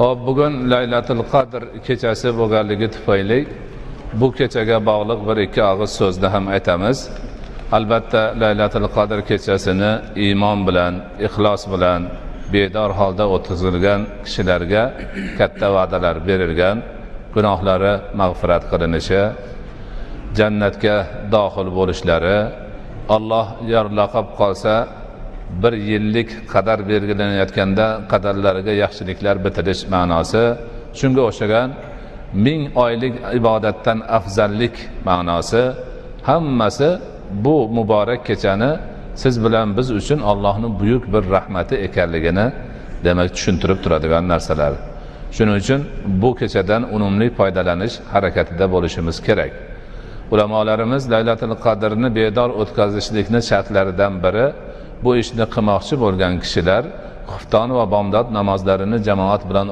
Hop, bugun Laylatul Qadr kechasi bo'lganligi tufayli bu kechaga bog'liq bir ikki og'iz so'zni ham aytamiz. Albatta Laylatul Qadr kechasini iymon bilan, ixlos bilan bedor holda o'tkazilgan kishilarga katta va'dalar berilgan, gunohlari mag'firat qilinishi, jannatga daxil bo'lishlari, Alloh yorlaqab qolsa bir yillik qadar belgilanayotganda qadarlariga yaxshiliklar bitirish ma'nosi, shunga o'xshagan 1000 oylik ibodatdan afzallik ma'nosi, hammasi bu muborak kechani siz bilan biz uchun Allohning buyuk bir rahmati ekanligini demak tushuntirib turadigan narsalar. Shuning uchun bu kechadan unumli foydalanish harakatida bo'lishimiz kerak. Ulamolarimiz Laylatul Qadrni bedor o'tkazishlikni shartlaridan biri, bu ishni qilmoqchi bo'lgan kishilar xufton va bomdod namozlarini jamoat bilan